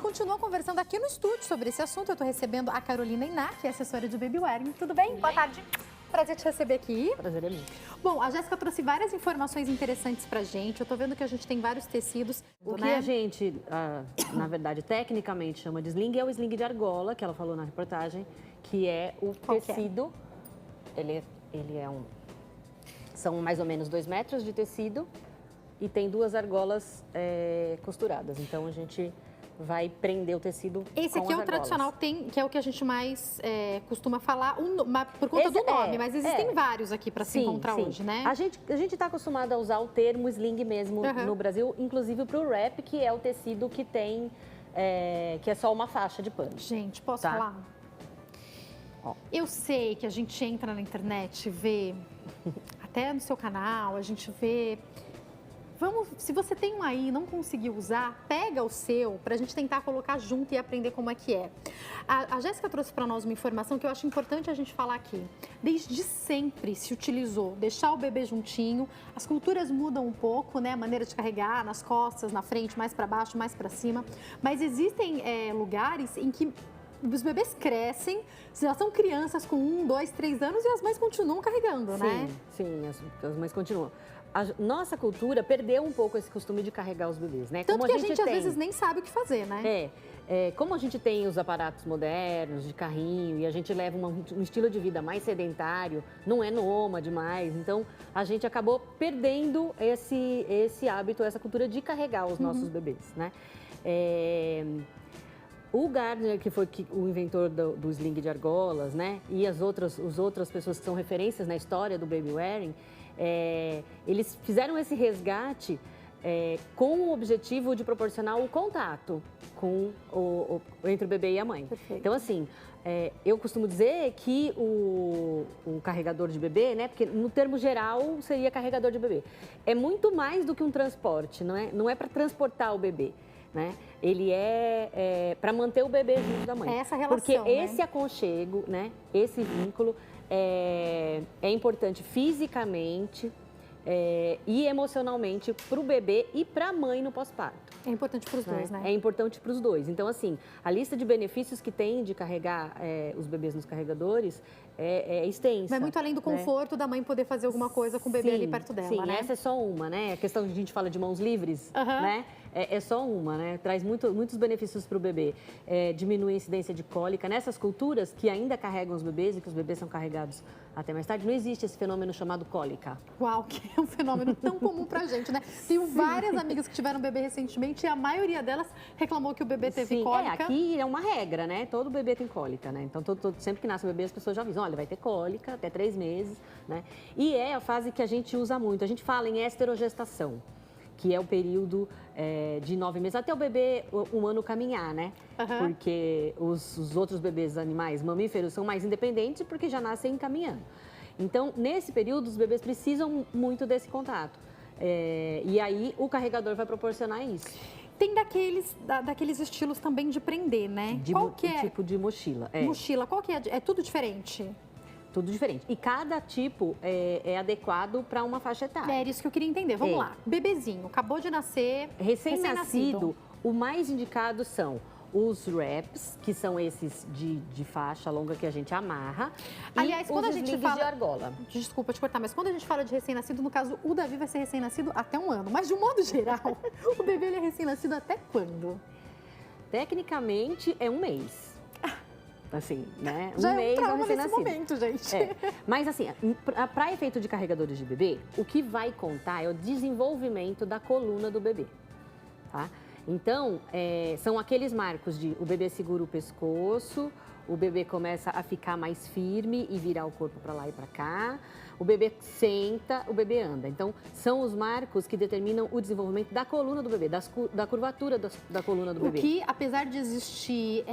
continua conversando aqui no estúdio sobre esse assunto. Eu estou recebendo a Carolina Iná, que é assessora de Baby Wearing. Tudo bem? Boa tarde. Prazer te receber aqui. Prazer é meu. Bom, a Jéssica trouxe várias informações interessantes pra gente. Eu tô vendo que a gente tem vários tecidos. O que a gente, na verdade, tecnicamente chama de sling é o sling de argola, que ela falou na reportagem, que é o tecido. Ele é um... São mais ou menos 2 metros de tecido e tem 2 argolas costuradas. Então, a gente vai prender o tecido Esse aqui é o tradicional, que é o que a gente mais costuma falar, por conta do nome, mas existem vários aqui para se encontrar hoje, né? A gente está acostumado a usar o termo sling mesmo no Brasil, inclusive para o wrap, que é o tecido que tem, que é só uma faixa de pano. Gente, posso falar? Ó. Eu sei que a gente entra na internet, vê, até no seu canal, a gente vê... se você tem um aí e não conseguiu usar, pega o seu para a gente tentar colocar junto e aprender como é que é. A Jéssica trouxe para nós uma informação que eu acho importante a gente falar aqui. Desde sempre se utilizou deixar o bebê juntinho, as culturas mudam um pouco, né? A maneira de carregar nas costas, na frente, mais para baixo, mais para cima. Mas existem lugares em que os bebês crescem, já são crianças com 1, 2, 3 anos e as mães continuam carregando, né? Sim, as mães continuam. A nossa cultura perdeu um pouco esse costume de carregar os bebês, né? Tanto que a gente às vezes nem sabe o que fazer, né? Como a gente tem os aparatos modernos de carrinho e a gente leva um estilo de vida mais sedentário, não é nômade mais, então a gente acabou perdendo esse hábito, essa cultura de carregar os nossos bebês, né? O Gardner, que foi o inventor do sling de argolas, né? E as outras pessoas que são referências na história do Baby Wearing, eles fizeram esse resgate com o objetivo de proporcionar o contato entre o bebê e a mãe. Perfeito. Então, assim, eu costumo dizer que o carregador de bebê, né? Porque no termo geral seria carregador de bebê. É muito mais do que um transporte, não é para transportar o bebê. Né? Ele para manter o bebê junto da mãe. É essa relação, porque né? esse aconchego, né? Esse vínculo é importante fisicamente e emocionalmente para o bebê e para a mãe no pós-parto. É importante para os dois, né? É importante para os dois. Então, assim, a lista de benefícios que tem de carregar os bebês nos carregadores é extensa. Vai muito além do conforto da mãe poder fazer alguma coisa com o bebê ali perto dela, né? Essa é só uma, né? A questão que a gente fala de mãos livres, né? É só uma, né? Traz muitos benefícios para o bebê. Diminui a incidência de cólica. Nessas culturas que ainda carregam os bebês e que os bebês são carregados até mais tarde, não existe esse fenômeno chamado cólica. Uau, que é um fenômeno tão comum pra gente, né? Tenho várias amigas que tiveram bebê recentemente e a maioria delas reclamou que o bebê teve cólica. Aqui é uma regra, né? Todo bebê tem cólica, né? Então, sempre que nasce um bebê, as pessoas já avisam, olha, vai ter cólica até 3 meses, né? E é a fase que a gente usa muito. A gente fala em esterogestação, que é o período de 9 meses, até o bebê humano caminhar, né? Porque os outros bebês animais mamíferos são mais independentes porque já nascem caminhando. Então, nesse período, os bebês precisam muito desse contato. E aí, o carregador vai proporcionar isso. Tem daqueles estilos também de prender, né? Qual que é? Tipo de mochila. Mochila, qual que é? É tudo diferente? Tudo diferente. E cada tipo é adequado para uma faixa etária. É isso que eu queria entender. Vamos lá. Bebezinho, acabou de nascer, recém-nascido. O mais indicado são os wraps, que são esses de faixa longa que a gente amarra. Aliás, quando a gente fala de argola. Desculpa te cortar, mas quando a gente fala de recém-nascido, no caso, o Davi vai ser recém-nascido até 1 ano. Mas de um modo geral, o bebê ele é recém-nascido até quando? Tecnicamente, é 1 mês. Assim, né? Já mês é um trauma nesse recém-nascido. momento, gente. Mas assim, para efeito de carregadores de bebê, o que vai contar é o desenvolvimento da coluna do bebê, tá? Então, são aqueles marcos de o bebê segura o pescoço, o bebê começa a ficar mais firme e virar o corpo para lá e para cá, o bebê senta, o bebê anda. Então, são os marcos que determinam o desenvolvimento da coluna do bebê, da curvatura da coluna do bebê. O que, apesar de existir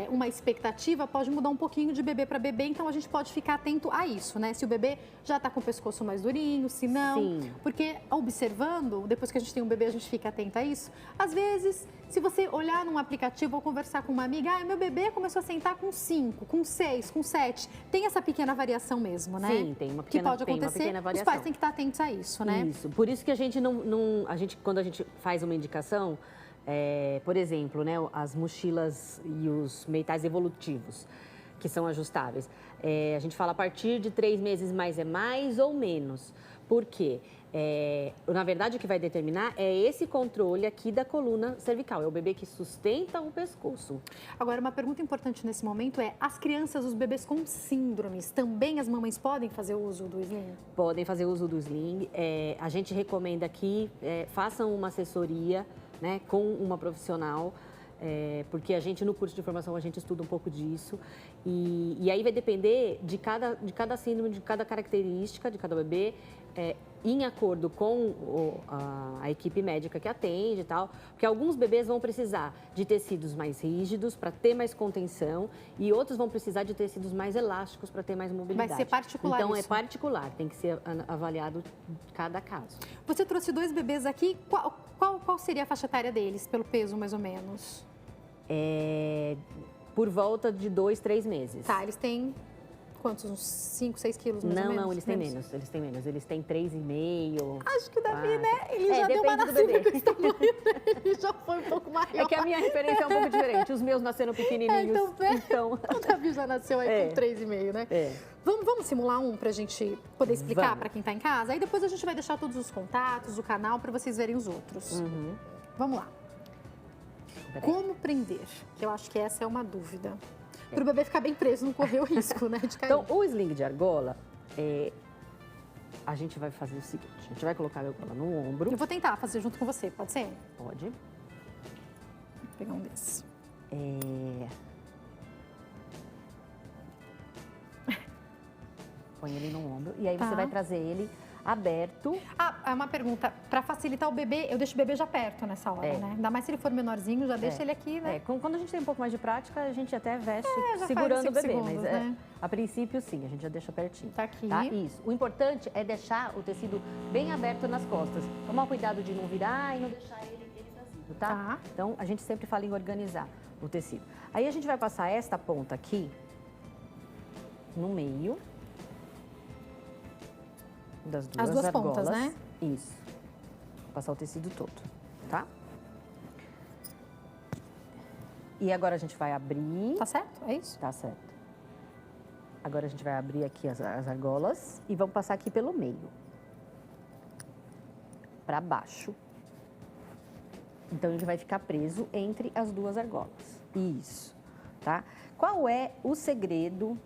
uma expectativa, pode mudar um pouquinho de bebê para bebê, então a gente pode ficar atento a isso, né? Se o bebê já está com o pescoço mais durinho, se não. Sim. Porque observando, depois que a gente tem um bebê, a gente fica atento a isso. Às vezes, se você olhar num aplicativo ou conversar com uma amiga, meu bebê começou a sentar com 5, com 6, com 7. Tem essa pequena variação mesmo, né? Sim, tem uma pequena variação. Que pode acontecer, os pais têm que estar atentos a isso, né? Isso, por isso que a gente quando a gente faz uma indicação, Por exemplo, né, as mochilas e os meitais evolutivos, que são ajustáveis. A gente fala a partir de 3 meses mais é mais ou menos. Por quê? Na verdade, o que vai determinar é esse controle aqui da coluna cervical. É o bebê que sustenta o pescoço. Agora, uma pergunta importante nesse momento é: as crianças, os bebês com síndromes, também as mamães podem fazer uso do sling? Podem fazer uso do sling. A gente recomenda que façam uma assessoria, né, com uma profissional. Porque a gente, no curso de formação, a gente estuda um pouco disso. E aí vai depender de cada síndrome, de cada característica de cada bebê, em acordo com a equipe médica que atende e tal. Porque alguns bebês vão precisar de tecidos mais rígidos para ter mais contenção e outros vão precisar de tecidos mais elásticos para ter mais mobilidade. Vai ser particular Então, isso. é particular, tem que ser avaliado cada caso. Você trouxe 2 bebês aqui, qual seria a faixa etária deles, pelo peso mais ou menos? Por volta de 2, 3 meses. Tá, eles têm quantos? Uns 5, 6 quilos mais ou menos? Não, eles têm menos. Eles têm 3,5. Acho que o Davi, 4. né? Ele já deu uma depende do nascida bebê. com esse tamanho, né? Ele já foi um pouco maior. É que a minha referência é um pouco diferente. Os meus nasceram pequenininhos. Então, o Davi já nasceu aí com 3,5, né? Vamos simular um pra gente poder explicar para quem tá em casa? Aí depois a gente vai deixar todos os contatos, o canal, para vocês verem os outros. Vamos lá. Como prender? Que eu acho que essa é uma dúvida. Para o bebê ficar bem preso, não correr o risco, né, de cair. Então, o sling de argola, a gente vai fazer o seguinte. A gente vai colocar a argola no ombro. Eu vou tentar fazer junto com você, pode ser? Pode. Vou pegar um desses. Põe ele no ombro e aí você vai trazer ele aberto. É uma pergunta. Para facilitar o bebê, eu deixo o bebê já perto nessa hora, né? Ainda mais se ele for menorzinho, já deixa ele aqui, né? Quando a gente tem um pouco mais de prática, a gente até veste já segurando faz o bebê. segundos, Mas né? a princípio, sim, a gente já deixa pertinho. Tá aqui. Tá? Isso. O importante é deixar o tecido bem aberto nas costas. Tomar cuidado de não virar e não deixar ele vazio, tá? Então, a gente sempre fala em organizar o tecido. Aí a gente vai passar esta ponta aqui no meio das duas As duas argolas. pontas, né? Isso. Vou passar o tecido todo, tá? E agora a gente vai abrir. Tá certo? É isso? Tá certo. Agora a gente vai abrir aqui as argolas e vamos passar aqui pelo meio. Pra baixo. Então ele vai ficar preso entre as duas argolas. Isso, tá? Qual é o segredo,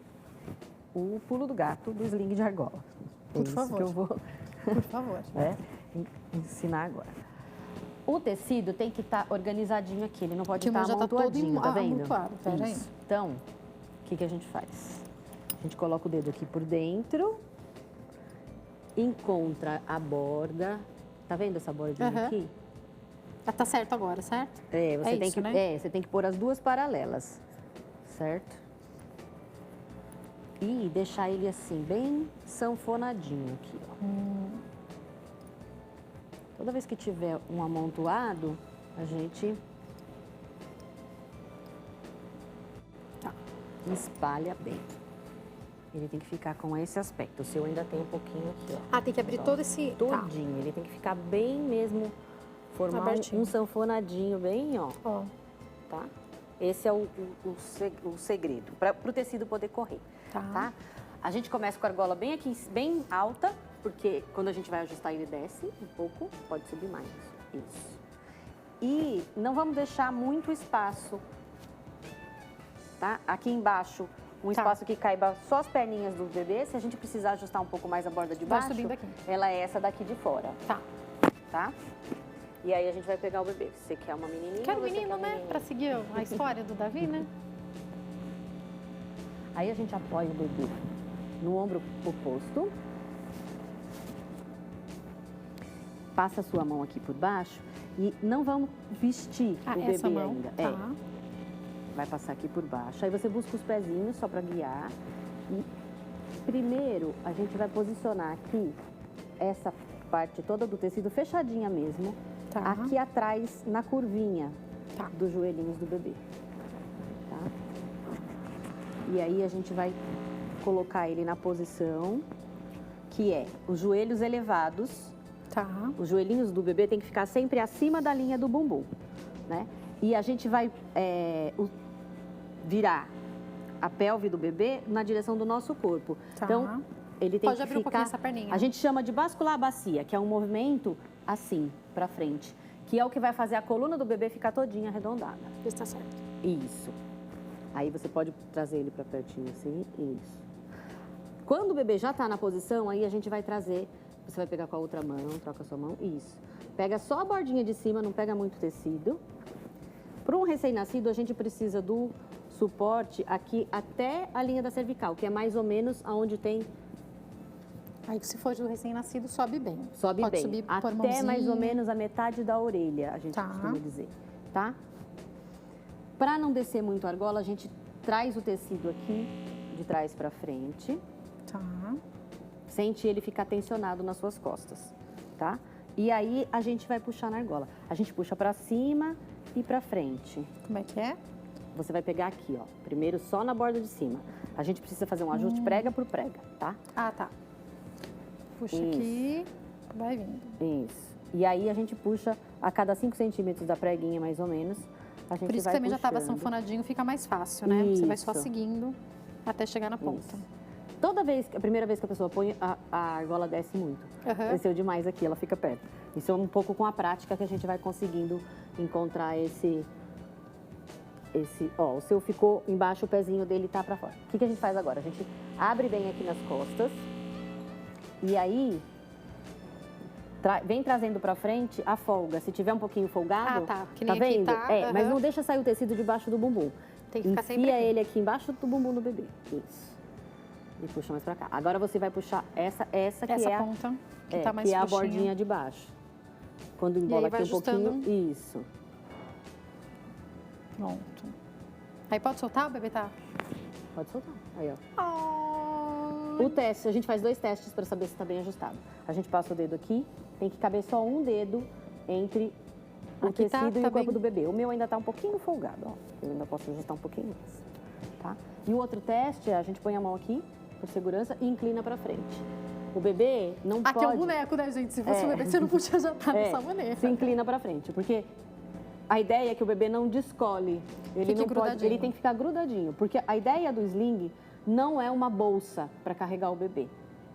o pulo do gato do sling de argola? Por favor. Que eu vou Por favor. ensinar agora. O tecido tem que estar organizadinho aqui, ele não pode Que o meu estar já tá todo amontoadinho, tá vendo? amontoado, pera aí. Isso. Então, o que a gente faz? A gente coloca o dedo aqui por dentro, encontra a borda, tá vendo essa bordinha aqui? Tá certo agora, certo? Você tem isso, que, né? você tem que pôr as duas paralelas, certo? E deixar ele assim, bem sanfonadinho aqui, ó. Toda vez que tiver um amontoado, a gente espalha bem. Ele tem que ficar com esse aspecto. O seu ainda tem um pouquinho aqui, ó. Tem que abrir todo esse... Todinho. Ele tem que ficar bem mesmo, formar um sanfonadinho bem, ó. Tá? Esse é o segredo, para o tecido poder correr, tá? A gente começa com a argola bem aqui, bem alta, porque quando a gente vai ajustar ele desce um pouco, pode subir mais. Isso. E não vamos deixar muito espaço, tá? Aqui embaixo, um espaço que caiba só as perninhas do bebê. Se a gente precisar ajustar um pouco mais a borda de baixo, ela é essa daqui de fora. Tá? E aí a gente vai pegar o bebê. Você quer uma menininha? Quero menino, né? Pra seguir a história do Davi, né? Aí a gente apoia o bebê no ombro oposto. Passa a sua mão aqui por baixo e não vamos vestir o bebê ainda. Vai passar aqui por baixo. Aí você busca os pezinhos só para guiar. E primeiro a gente vai posicionar aqui essa parte toda do tecido fechadinha mesmo. Aqui atrás, na curvinha dos joelhinhos do bebê. Tá? E aí a gente vai colocar ele na posição que é os joelhos elevados. Os joelhinhos do bebê tem que ficar sempre acima da linha do bumbum. né? E a gente vai virar a pelve do bebê na direção do nosso corpo. Tá. Então, ele tem Pode que abrir um ficar... pouquinho essa perninha. A gente chama de bascular a bacia, que é um movimento assim, para frente, que é o que vai fazer a coluna do bebê ficar todinha arredondada. Vê se tá certo. Isso. Aí você pode trazer ele para pertinho assim, isso. Quando o bebê já está na posição, aí a gente vai trazer, você vai pegar com a outra mão, troca a sua mão, isso. Pega só a bordinha de cima, não pega muito tecido. Para um recém-nascido, a gente precisa do suporte aqui até a linha da cervical, que é mais ou menos aonde tem... Aí, se for do recém-nascido, sobe bem. Sobe Pode bem, subir, pôr até mãozinha. mais ou menos a metade da orelha, a gente Tá. costuma dizer, tá? Para não descer muito a argola, a gente traz o tecido aqui, de trás para frente. Tá. Sente ele ficar tensionado nas suas costas, tá? E aí a gente vai puxar na argola. A gente puxa para cima e para frente. Como é que é? Você vai pegar aqui, ó, primeiro só na borda de cima. A gente precisa fazer um ajuste prega por prega, tá? Ah, tá. Puxa Isso. aqui, vai vindo. Isso. E aí a gente puxa a cada 5 centímetros da preguinha, mais ou menos. A gente Por isso vai que também já estava puxando. sanfonadinho, fica mais fácil, né? Você vai só Isso. seguindo até chegar na ponta. Isso. Toda vez, a primeira vez que a pessoa põe, a argola desce muito. Aham. Desceu demais aqui, ela fica perto. Isso é um pouco com a prática que a gente vai conseguindo encontrar esse... Ó, o seu ficou embaixo, o pezinho dele tá pra fora. O que a gente faz agora? A gente abre bem aqui nas costas. E aí, vem trazendo pra frente a folga. Se tiver um pouquinho folgado, Ah, tá. Que nem aqui vendo? tá, Mas aham. não deixa sair o tecido debaixo do bumbum. Tem que ficar sempre Enfia aqui. ele aqui embaixo do bumbum do bebê. Isso. E puxa mais pra cá. Agora você vai puxar essa que Essa é a, ponta, que tá mais que é a frouxinha. bordinha de baixo. Quando aí embola vai aqui um pouquinho, ajustando. isso. Pronto. Aí pode soltar, o bebê tá? Pode soltar. Aí, ó. Ai. O teste, a gente faz 2 testes para saber se está bem ajustado. A gente passa o dedo aqui, tem que caber só um dedo entre o Aqui tá- tecido e tá o corpo bem. do bebê. O meu ainda está um pouquinho folgado, ó. Eu ainda posso ajustar um pouquinho mais, tá? E o outro teste, a gente põe a mão aqui, por segurança, e inclina para frente. O bebê não Aqui pode... é um boneco, né, gente? Se fosse É. um bebê, você não podia já estar É, dessa maneira. se inclina para frente, porque a ideia é que o bebê não descole. Ele Fique não pode, grudadinho. ele tem que ficar grudadinho, porque a ideia do sling não é uma bolsa para carregar o bebê.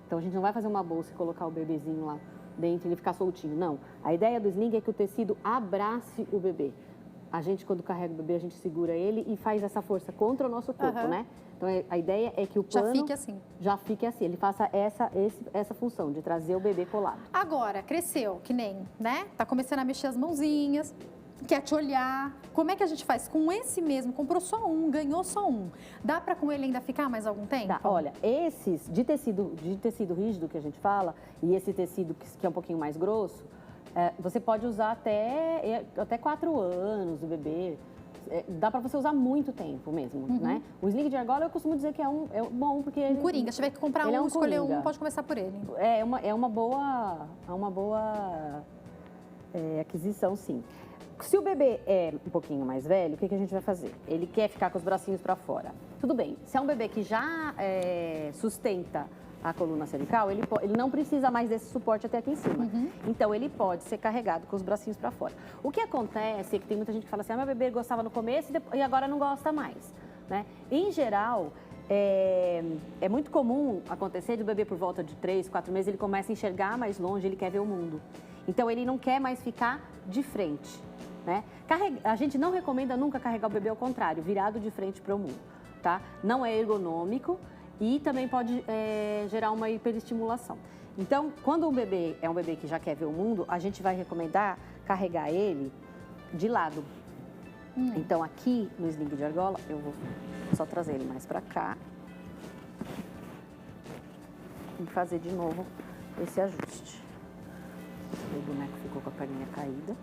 Então a gente não vai fazer uma bolsa e colocar o bebezinho lá dentro e ele ficar soltinho. Não. A ideia do sling é que o tecido abrace o bebê. A gente, quando carrega o bebê, a gente segura ele e faz essa força contra o nosso corpo, Aham. né? Então a ideia é que o Já pano fique assim. já fique assim. Ele faça essa função de trazer o bebê colado. Agora, cresceu, que nem, né? Tá começando a mexer as mãozinhas, quer te olhar. Como é que a gente faz? Com esse mesmo, comprou só um, ganhou só um. Dá pra com ele ainda ficar mais algum tempo? Tá, olha, esses de tecido rígido que a gente fala, e esse tecido que é um pouquinho mais grosso, você pode usar até 4 anos do bebê. Dá pra você usar muito tempo mesmo, né? O sling de argola eu costumo dizer que é bom, porque ele... Coringa, se tiver que comprar ele é um, um escolher coringa. um, pode começar por ele. É uma boa aquisição, sim. Se o bebê é um pouquinho mais velho, o que a gente vai fazer? Ele quer ficar com os bracinhos para fora. Tudo bem, se é um bebê que já sustenta a coluna cervical, ele não precisa mais desse suporte até aqui em cima. Então, ele pode ser carregado com os bracinhos para fora. O que acontece é que tem muita gente que fala assim, meu bebê gostava no começo e agora não gosta mais, né? Em geral, é muito comum acontecer de o bebê por volta de 3, 4 meses, ele começa a enxergar mais longe, ele quer ver o mundo. Então, ele não quer mais ficar de frente, né? A gente não recomenda nunca carregar o bebê ao contrário, virado de frente para o mundo, tá? Não é ergonômico e também pode gerar uma hiperestimulação. Então, quando um bebê é um bebê que já quer ver o mundo, a gente vai recomendar carregar ele de lado. Então, aqui no sling de argola, eu vou só trazer ele mais para cá e fazer de novo esse ajuste. O boneco ficou com a perninha caída.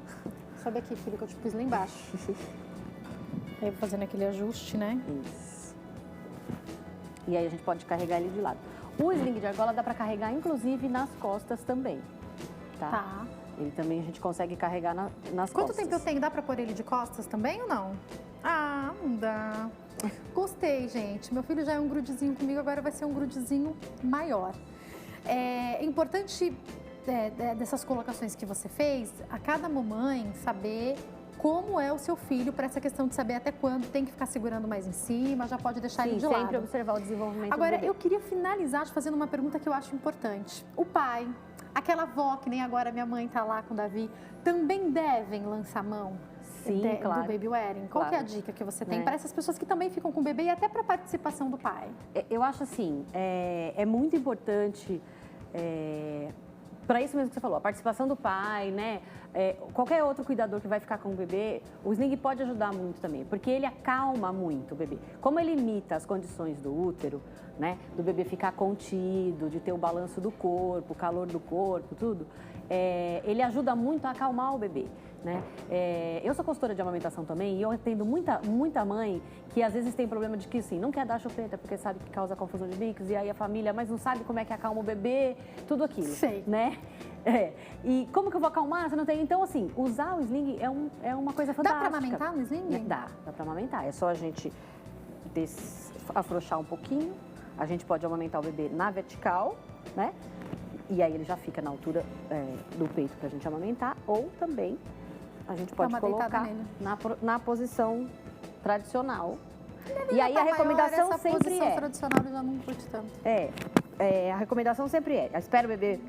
Sobe aqui, filho, que eu te pus lá embaixo. Aí, vou fazendo aquele ajuste, né? Isso. E aí a gente pode carregar ele de lado. O sling de argola dá para carregar, inclusive, nas costas também, tá? Tá. Ele também a gente consegue carregar nas Quanto costas. tempo eu tenho? Dá pra pôr ele de costas também ou não? Ah, não dá. Gostei, gente. Meu filho já é um grudezinho comigo, agora vai ser um grudezinho maior. É importante dessas colocações que você fez, a cada mamãe saber como é o seu filho para essa questão de saber até quando tem que ficar segurando mais em cima, já pode deixar ele de lado. Sempre observar o desenvolvimento Agora, do bebê. eu queria finalizar te fazendo uma pergunta que eu acho importante. O pai, aquela avó, que nem agora minha mãe está lá com o Davi, também devem lançar mão claro. do baby wearing? Qual que é a dica que você tem para essas pessoas que também ficam com o bebê e até para a participação do pai? Eu acho assim, é muito importante, para isso mesmo que você falou, a participação do pai, né? Qualquer outro cuidador que vai ficar com o bebê, o sling pode ajudar muito também, porque ele acalma muito o bebê. Como ele imita as condições do útero, né? Do bebê ficar contido, de ter o balanço do corpo, o calor do corpo, tudo, ele ajuda muito a acalmar o bebê. Né? Eu sou consultora de amamentação também e eu atendo muita mãe que às vezes tem problema de que assim, não quer dar chupeta porque sabe que causa confusão de bicos e aí a família, mas não sabe como é que acalma o bebê, tudo aquilo. Sei. Né? E como que eu vou acalmar? Você não tem. Então, assim, usar o sling é uma coisa fantástica. Dá pra amamentar no sling? Dá pra amamentar. É só a gente afrouxar um pouquinho. A gente pode amamentar o bebê na vertical, né? E aí ele já fica na altura do peito pra gente amamentar, ou também a gente pode colocar na posição tradicional. E aí a recomendação essa sempre posição tradicional eu já não curte tanto. A recomendação sempre espera o bebê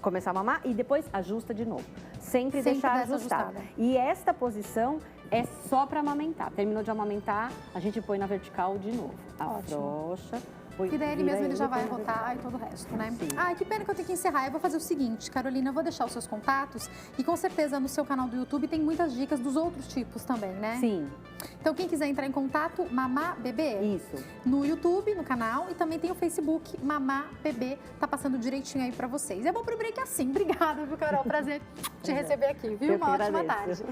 começar a mamar e depois ajusta de novo. Sempre deixar ajustado. E esta posição é só para amamentar. Terminou de amamentar, a gente põe na vertical de novo. Afrouxa. E daí ele mesmo já vai rotar e todo o resto, né? Sim. Ai, que pena que eu tenho que encerrar. Eu vou fazer o seguinte, Carolina, eu vou deixar os seus contatos e com certeza no seu canal do YouTube tem muitas dicas dos outros tipos também, né? Sim. Então quem quiser entrar em contato, Mamá Bebê. Isso. No YouTube, no canal e também tem o Facebook, Mamá Bebê. Tá passando direitinho aí pra vocês. É bom pro break assim. Obrigada, viu, Carol? Prazer te receber aqui, viu? Uma ótima tarde.